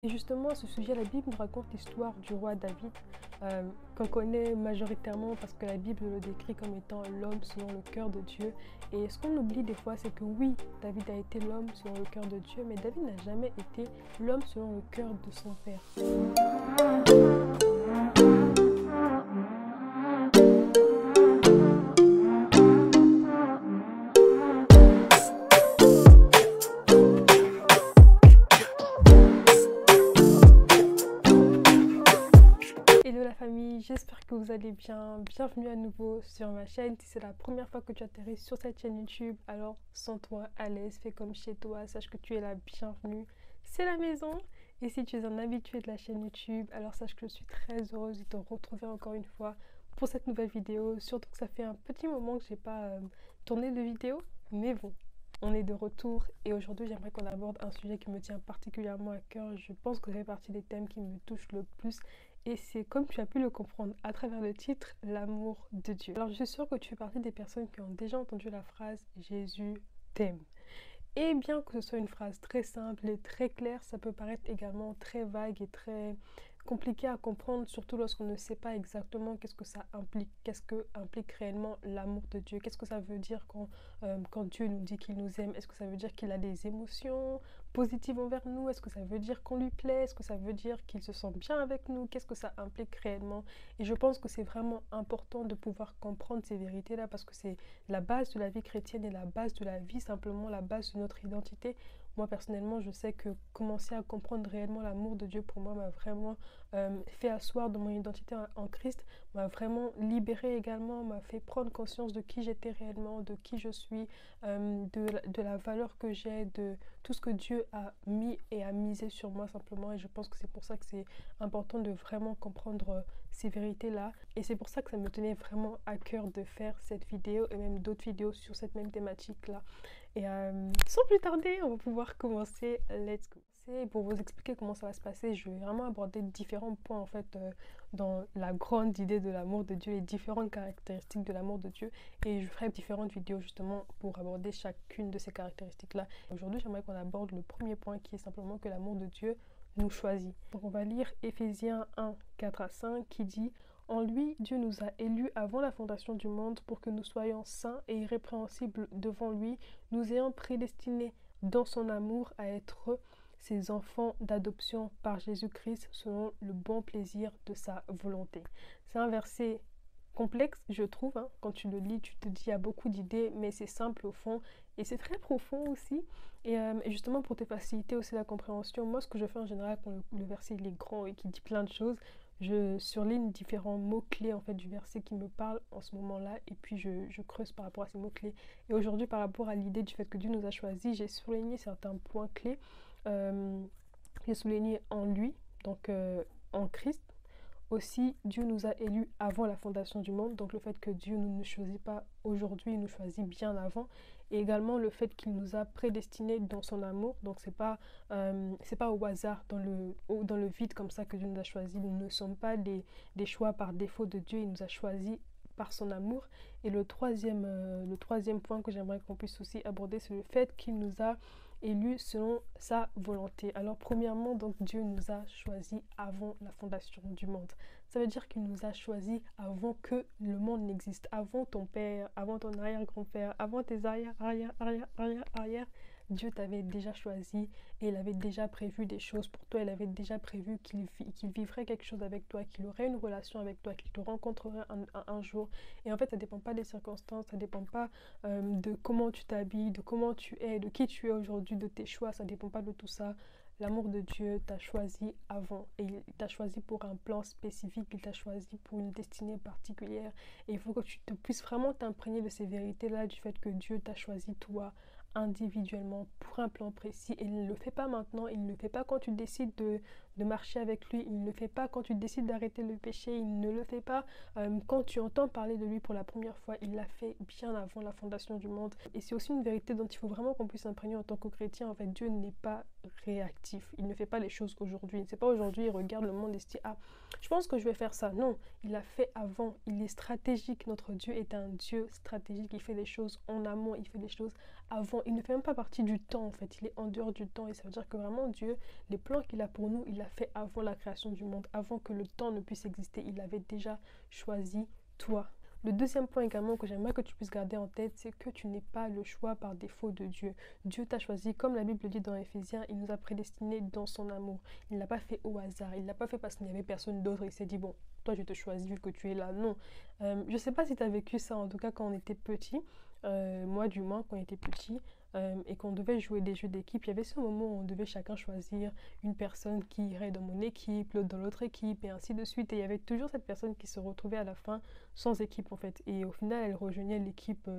Et justement, à ce sujet, la Bible nous raconte l'histoire du roi David, qu'on connaît majoritairement parce que la Bible le décrit comme étant l'homme selon le cœur de Dieu. Et ce qu'on oublie des fois, c'est que oui, David a été l'homme selon le cœur de Dieu, mais David n'a jamais été l'homme selon le cœur de son père. Hello la famille, j'espère que vous allez bien. Bienvenue à nouveau sur ma chaîne. Si c'est la première fois que tu atterris sur cette chaîne YouTube, alors sens-toi à l'aise, fais comme chez toi, sache que tu es la bienvenue. C'est la maison. Et si tu es un habitué de la chaîne YouTube, alors sache que je suis très heureuse de te retrouver encore une fois pour cette nouvelle vidéo. Surtout que ça fait un petit moment que j'ai pas tourné de vidéo, mais bon. On est de retour et aujourd'hui j'aimerais qu'on aborde un sujet qui me tient particulièrement à cœur. Je pense que ça fait partie des thèmes qui me touchent le plus et c'est, comme tu as pu le comprendre à travers le titre, l'amour de Dieu. Alors je suis sûre que tu fais partie des personnes qui ont déjà entendu la phrase « Jésus t'aime ». Et bien que ce soit une phrase très simple et très claire, ça peut paraître également très vague et très compliqué à comprendre, surtout lorsqu'on ne sait pas exactement qu'est-ce que ça implique, qu'est-ce que implique réellement l'amour de Dieu, qu'est-ce que ça veut dire quand Dieu nous dit qu'il nous aime, est-ce que ça veut dire qu'il a des émotions positives envers nous, est-ce que ça veut dire qu'on lui plaît, est-ce que ça veut dire qu'il se sent bien avec nous, qu'est-ce que ça implique réellement. Et je pense que c'est vraiment important de pouvoir comprendre ces vérités-là parce que c'est la base de la vie chrétienne et la base de la vie, simplement la base de notre identité. Moi personnellement, je sais que commencer à comprendre réellement l'amour de Dieu pour moi m'a vraiment fait asseoir dans mon identité en Christ, m'a vraiment libéré également, m'a fait prendre conscience de qui j'étais réellement, de qui je suis, de la valeur que j'ai, de tout ce que Dieu a mis et a misé sur moi simplement. Et je pense que c'est pour ça que c'est important de vraiment comprendre ces vérités-là. Et c'est pour ça que ça me tenait vraiment à cœur de faire cette vidéo et même d'autres vidéos sur cette même thématique-là. Et sans plus tarder, on va pouvoir commencer. Let's go. Pour vous expliquer comment ça va se passer, je vais vraiment aborder différents points en fait dans la grande idée de l'amour de Dieu, les différentes caractéristiques de l'amour de Dieu. Et je ferai différentes vidéos justement pour aborder chacune de ces caractéristiques-là. Aujourd'hui, j'aimerais qu'on aborde le premier point qui est simplement que l'amour de Dieu nous choisit. Donc on va lire Éphésiens 1, 4 à 5 qui dit: en lui, Dieu nous a élus avant la fondation du monde pour que nous soyons saints et irrépréhensibles devant lui, nous ayant prédestinés dans son amour à être ses enfants d'adoption par Jésus-Christ selon le bon plaisir de sa volonté. C'est un verset complexe, je trouve. Quand tu le lis, tu te dis il y a beaucoup d'idées, mais c'est simple au fond et c'est très profond aussi. Et justement, pour te faciliter aussi la compréhension, moi, ce que je fais en général quand le verset il est grand et qu'il dit plein de choses, je surligne différents mots-clés en fait du verset qui me parle en ce moment-là et puis je creuse par rapport à ces mots-clés. Et aujourd'hui, par rapport à l'idée du fait que Dieu nous a choisis, j'ai souligné certains points clés. J'ai souligné en lui, donc en Christ. Aussi, Dieu nous a élus avant la fondation du monde, donc le fait que Dieu ne nous choisit pas aujourd'hui, il nous choisit bien avant. Et également le fait qu'il nous a prédestinés dans son amour, donc c'est pas au hasard, dans le vide comme ça que Dieu nous a choisis. Nous ne sommes pas des choix par défaut de Dieu, il nous a choisis par son amour. Et le troisième point que j'aimerais qu'on puisse aussi aborder, c'est le fait qu'il nous a élus selon sa volonté. Alors premièrement, donc Dieu nous a choisis avant la fondation du monde. Ça veut dire qu'il nous a choisis avant que le monde n'existe, avant ton père, avant ton arrière-grand-père, avant tes arrière. Dieu t'avait déjà choisi et il avait déjà prévu des choses pour toi. Il avait déjà prévu qu'il vivrait quelque chose avec toi, qu'il aurait une relation avec toi, qu'il te rencontrerait un jour. Et en fait, ça ne dépend pas des circonstances, ça ne dépend pas de comment tu t'habilles, de comment tu es, de qui tu es aujourd'hui, de tes choix. Ça ne dépend pas de tout ça. L'amour de Dieu t'a choisi avant et il t'a choisi pour un plan spécifique, il t'a choisi pour une destinée particulière. Et il faut que tu te puisses vraiment t'imprégner de ces vérités-là, du fait que Dieu t'a choisi toi individuellement pour un plan précis. Et il ne le fait pas maintenant, il ne le fait pas quand tu décides de marcher avec lui, il ne le fait pas quand tu décides d'arrêter le péché, il ne le fait pas quand tu entends parler de lui pour la première fois, il l'a fait bien avant la fondation du monde. Et c'est aussi une vérité dont il faut vraiment qu'on puisse s'imprégner en tant que chrétien. En fait, Dieu n'est pas réactif, il ne fait pas les choses aujourd'hui. C'est pas aujourd'hui, il regarde le monde et se dit: ah, je pense que je vais faire ça. Non, il l'a fait avant, il est stratégique. Notre Dieu est un Dieu stratégique, il fait les choses en amont, il fait les choses avant, il ne fait même pas partie du temps en fait, il est en dehors du temps et ça veut dire que vraiment Dieu, les plans qu'il a pour nous, il l'a fait avant la création du monde, avant que le temps ne puisse exister, il avait déjà choisi toi. Le deuxième point également que j'aimerais que tu puisses garder en tête, c'est que tu n'es pas le choix par défaut de Dieu. Dieu t'a choisi, comme la Bible le dit dans Éphésiens, il nous a prédestinés dans son amour. Il ne l'a pas fait au hasard, il ne l'a pas fait parce qu'il n'y avait personne d'autre. Il s'est dit, bon, toi je te choisis vu que tu es là. Non. Je ne sais pas si tu as vécu ça, en tout cas quand on était petit, moi du moins quand on était petit, et qu'on devait jouer des jeux d'équipe, il y avait ce moment où on devait chacun choisir une personne qui irait dans mon équipe, l'autre dans l'autre équipe, et ainsi de suite. Et il y avait toujours cette personne qui se retrouvait à la fin sans équipe en fait. Et au final, elle rejoignait l'équipe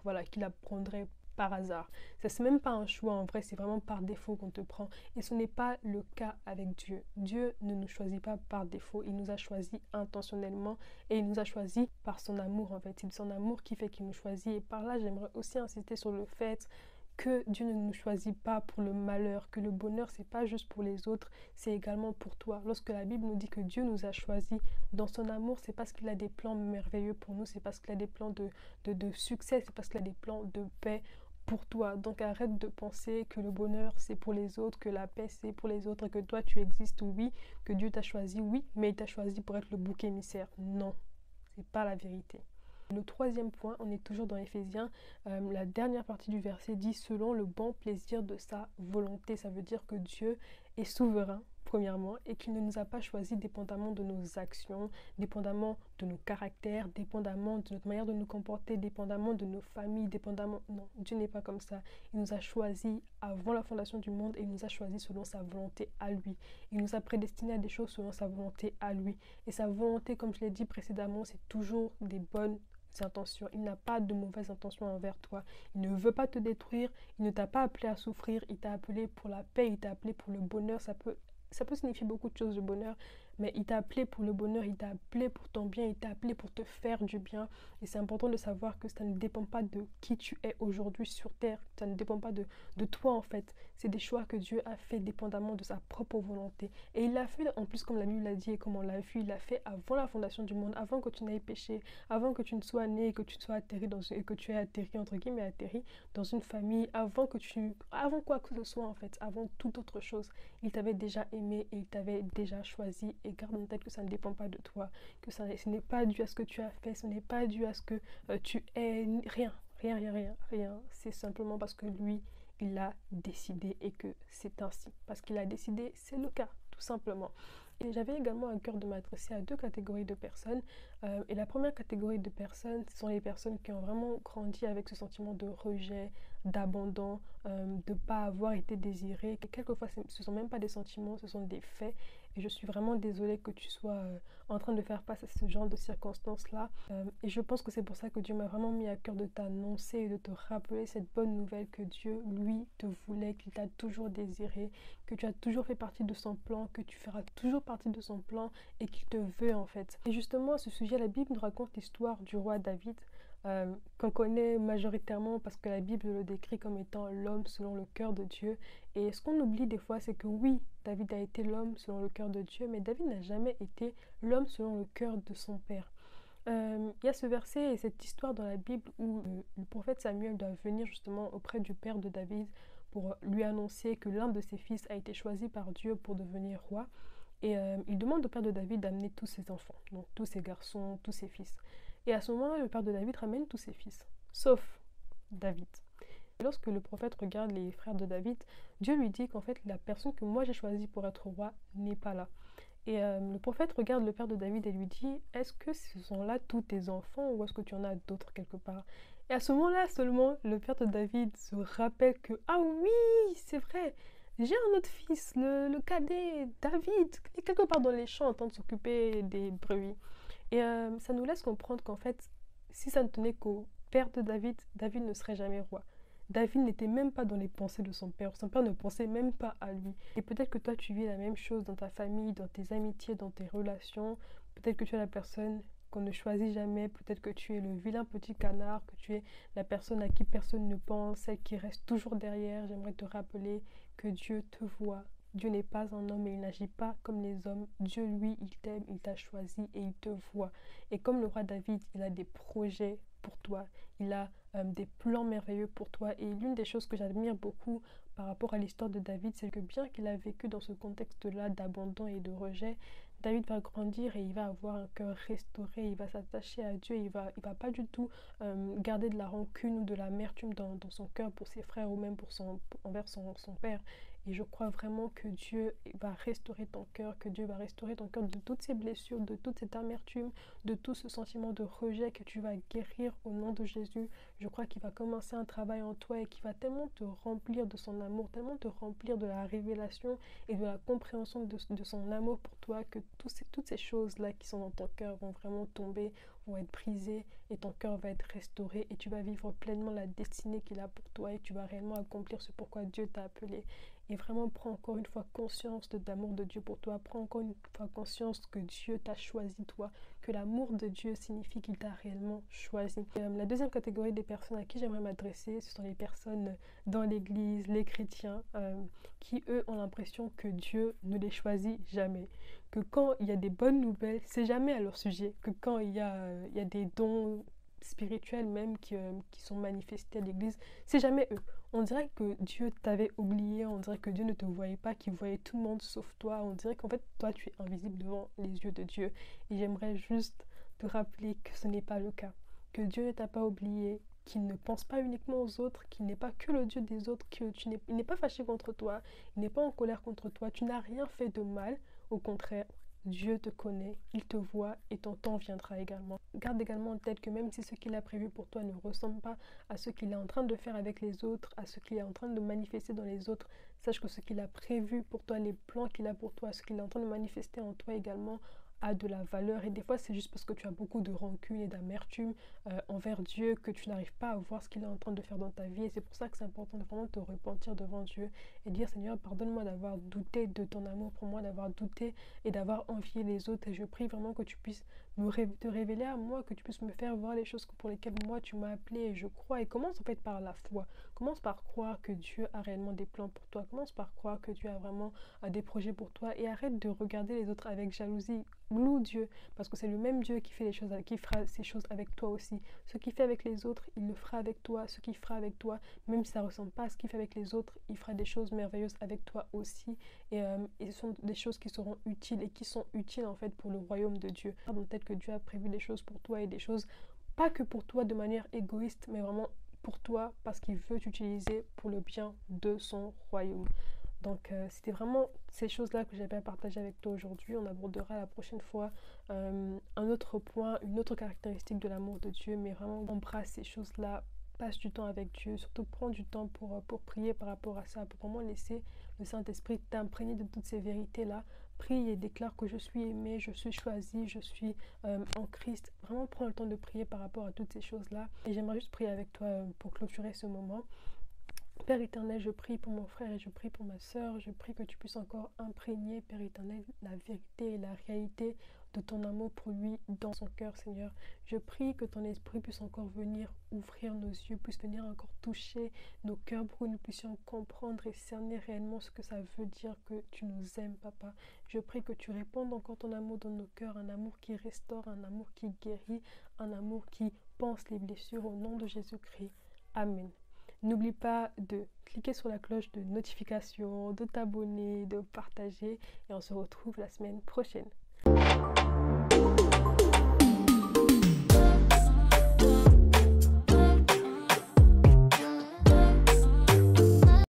voilà, qui la prendrait par hasard. Ça, c'est même pas un choix en vrai, c'est vraiment par défaut qu'on te prend. Et ce n'est pas le cas avec Dieu. Dieu ne nous choisit pas par défaut, il nous a choisis intentionnellement et il nous a choisis par son amour en fait. C'est son amour qui fait qu'il nous choisit. Et par là, j'aimerais aussi insister sur le fait que Dieu ne nous choisit pas pour le malheur, que le bonheur, c'est pas juste pour les autres, c'est également pour toi. Lorsque la Bible nous dit que Dieu nous a choisis dans son amour, c'est parce qu'il a des plans merveilleux pour nous, c'est parce qu'il a des plans de succès, c'est parce qu'il a des plans de paix pour toi. Donc arrête de penser que le bonheur c'est pour les autres, que la paix c'est pour les autres, que toi tu existes, oui, que Dieu t'a choisi, oui, mais il t'a choisi pour être le bouc émissaire. Non, c'est pas la vérité. Le troisième point, on est toujours dans Éphésiens, la dernière partie du verset dit selon le bon plaisir de sa volonté. Ça veut dire que Dieu est souverain, premièrement, et qu'il ne nous a pas choisis dépendamment de nos actions, dépendamment de nos caractères, dépendamment de notre manière de nous comporter, dépendamment de nos familles, dépendamment... Non, Dieu n'est pas comme ça. Il nous a choisis avant la fondation du monde et il nous a choisis selon sa volonté à lui. Il nous a prédestinés à des choses selon sa volonté à lui. Et sa volonté, comme je l'ai dit précédemment, c'est toujours des bonnes intentions. Il n'a pas de mauvaises intentions envers toi. Il ne veut pas te détruire. Il ne t'a pas appelé à souffrir. Il t'a appelé pour la paix. Il t'a appelé pour le bonheur. Ça peut signifier beaucoup de choses, le bonheur, mais il t'a appelé pour le bonheur, il t'a appelé pour ton bien, il t'a appelé pour te faire du bien. Et c'est important de savoir que ça ne dépend pas de qui tu es aujourd'hui sur terre, ça ne dépend pas de toi en fait. C'est des choix que Dieu a fait dépendamment de sa propre volonté. Et il l'a fait en plus, comme la Bible l'a dit et comme on l'a vu, il l'a fait avant la fondation du monde, avant que tu n'aies péché, avant que tu ne sois né et que tu sois atterri et que tu aies atterri, entre guillemets, atterri dans une famille, avant quoi que ce soit en fait, avant toute autre chose. Il t'avait déjà aimé et il t'avait déjà choisi. Et garde en tête que ça ne dépend pas de toi, que ce n'est pas dû à ce que tu as fait, ce n'est pas dû à ce que tu es, rien. C'est simplement parce que lui, il a décidé et que c'est ainsi. Parce qu'il a décidé, c'est le cas, tout simplement. Et j'avais également à cœur de m'adresser à deux catégories de personnes. Et la première catégorie de personnes, ce sont les personnes qui ont vraiment grandi avec ce sentiment de rejet, d'abandon, de ne pas avoir été désiré. Et quelquefois, ce ne sont même pas des sentiments, ce sont des faits. Et je suis vraiment désolée que tu sois en train de faire face à ce genre de circonstances-là. Et je pense que c'est pour ça que Dieu m'a vraiment mis à cœur de t'annoncer et de te rappeler cette bonne nouvelle que Dieu, lui, te voulait, qu'il t'a toujours désiré, que tu as toujours fait partie de son plan, que tu feras toujours partie de son plan et qu'il te veut en fait. Et justement, à ce sujet, la Bible nous raconte l'histoire du roi David, qu'on connaît majoritairement parce que la Bible le décrit comme étant l'homme selon le cœur de Dieu. Et ce qu'on oublie des fois, c'est que oui, David a été l'homme selon le cœur de Dieu, mais David n'a jamais été l'homme selon le cœur de son père. Il y a ce verset et cette histoire dans la Bible où le prophète Samuel doit venir justement auprès du père de David pour lui annoncer que l'un de ses fils a été choisi par Dieu pour devenir roi. Et il demande au père de David d'amener tous ses enfants, donc tous ses garçons, tous ses fils. Et à ce moment-là, le père de David ramène tous ses fils, sauf David. Et lorsque le prophète regarde les frères de David, Dieu lui dit qu'en fait, la personne que moi j'ai choisie pour être roi n'est pas là. Et le prophète regarde le père de David et lui dit « Est-ce que ce sont là tous tes enfants ou est-ce que tu en as d'autres quelque part ?» Et à ce moment-là seulement, le père de David se rappelle que « Ah oui, c'est vrai, j'ai un autre fils, le cadet, David, qui est quelque part dans les champs en train de s'occuper des brebis. » Et ça nous laisse comprendre qu'en fait, si ça ne tenait qu'au père de David, David ne serait jamais roi. David n'était même pas dans les pensées de son père ne pensait même pas à lui. Et peut-être que toi tu vis la même chose dans ta famille, dans tes amitiés, dans tes relations. Peut-être que tu es la personne qu'on ne choisit jamais, peut-être que tu es le vilain petit canard, que tu es la personne à qui personne ne pense, celle qui reste toujours derrière. J'aimerais te rappeler que Dieu te voit Dieu n'est pas un homme et il n'agit pas comme les hommes. Dieu, lui, il t'aime, il t'a choisi et il te voit. Et comme le roi David, il a des projets pour toi, il a des plans merveilleux pour toi. Et l'une des choses que j'admire beaucoup par rapport à l'histoire de David, c'est que bien qu'il a vécu dans ce contexte-là d'abandon et de rejet, David va grandir et il va avoir un cœur restauré, il va s'attacher à Dieu, il va pas du tout garder de la rancune ou de l'amertume dans son cœur pour ses frères ou même envers son père. Et je crois vraiment que Dieu va restaurer ton cœur, que Dieu va restaurer ton cœur de toutes ces blessures, de toute cette amertume, de tout ce sentiment de rejet que tu vas guérir au nom de Jésus. Je crois qu'il va commencer un travail en toi et qu'il va tellement te remplir de son amour, tellement te remplir de la révélation et de la compréhension de son amour pour toi, que toutes ces choses-là qui sont dans ton cœur vont vraiment tomber, vont être brisées et ton cœur va être restauré et tu vas vivre pleinement la destinée qu'il a pour toi et tu vas réellement accomplir ce pourquoi Dieu t'a appelé. Et vraiment, prends encore une fois conscience de l'amour de Dieu pour toi. Prends encore une fois conscience que Dieu t'a choisi toi, que l'amour de Dieu signifie qu'il t'a réellement choisi. La deuxième catégorie des personnes à qui j'aimerais m'adresser, ce sont les personnes dans l'église, les chrétiens, qui eux ont l'impression que Dieu ne les choisit jamais. Que quand il y a des bonnes nouvelles, c'est jamais à leur sujet. Que quand il y a des dons spirituels même qui sont manifestés à l'église, c'est jamais eux. On dirait que Dieu t'avait oublié, on dirait que Dieu ne te voyait pas, qu'il voyait tout le monde sauf toi. On dirait qu'en fait, toi, tu es invisible devant les yeux de Dieu. Et j'aimerais juste te rappeler que ce n'est pas le cas. Que Dieu ne t'a pas oublié, qu'il ne pense pas uniquement aux autres, qu'il n'est pas que le Dieu des autres, qu'il n'est pas fâché contre toi, il n'est pas en colère contre toi. Tu n'as rien fait de mal, au contraire. Dieu te connaît, il te voit et ton temps viendra également. Garde également en tête que même si ce qu'il a prévu pour toi ne ressemble pas à ce qu'il est en train de faire avec les autres, à ce qu'il est en train de manifester dans les autres, sache que ce qu'il a prévu pour toi, les plans qu'il a pour toi, ce qu'il est en train de manifester en toi également, a de la valeur. Et des fois c'est juste parce que tu as beaucoup de rancune et d'amertume envers Dieu que tu n'arrives pas à voir ce qu'il est en train de faire dans ta vie. Et c'est pour ça que c'est important de vraiment te repentir devant Dieu et dire: Seigneur, pardonne-moi d'avoir douté de ton amour pour moi, d'avoir douté et d'avoir envié les autres. Et je prie vraiment que tu puisses te révéler à moi, que tu puisses me faire voir les choses pour lesquelles moi tu m'as appelé. Et je crois. Et commence en fait par la foi. Commence par croire que Dieu a réellement des plans pour toi. Commence par croire que Dieu a vraiment des projets pour toi. Et arrête de regarder les autres avec jalousie. Loue Dieu, parce que c'est le même Dieu qui fait les choses, qui fera ces choses avec toi aussi. Ce qu'il fait avec les autres, il le fera avec toi. Ce qu'il fera avec toi, même si ça ne ressemble pas à ce qu'il fait avec les autres, il fera des choses merveilleuses avec toi aussi. Et ce sont des choses qui seront utiles et qui sont utiles en fait pour le royaume de Dieu. Donc peut-être que Dieu a prévu des choses pour toi et des choses pas que pour toi de manière égoïste, mais vraiment pour toi parce qu'il veut t'utiliser pour le bien de son royaume. Donc c'était vraiment ces choses-là que j'avais à partager avec toi aujourd'hui. On abordera la prochaine fois un autre point, une autre caractéristique de l'amour de Dieu, mais vraiment embrasse ces choses-là, passe du temps avec Dieu, surtout prends du temps pour prier par rapport à ça, pour vraiment laisser le Saint-Esprit t'imprégner de toutes ces vérités-là. Prie et déclare que je suis aimé, je suis choisi, je suis en Christ. Vraiment prends le temps de prier par rapport à toutes ces choses-là. Et j'aimerais juste prier avec toi pour clôturer ce moment. Père éternel, je prie pour mon frère et je prie pour ma soeur. Je prie que tu puisses encore imprégner, Père éternel, la vérité et la réalité de ton amour pour lui dans son cœur, Seigneur. Je prie que ton esprit puisse encore venir ouvrir nos yeux, puisse venir encore toucher nos cœurs pour que nous puissions comprendre et cerner réellement ce que ça veut dire que tu nous aimes, Papa. Je prie que tu répandes encore ton amour dans nos cœurs, un amour qui restaure, un amour qui guérit, un amour qui panse les blessures au nom de Jésus-Christ. Amen. N'oublie pas de cliquer sur la cloche de notification, de t'abonner, de partager et on se retrouve la semaine prochaine.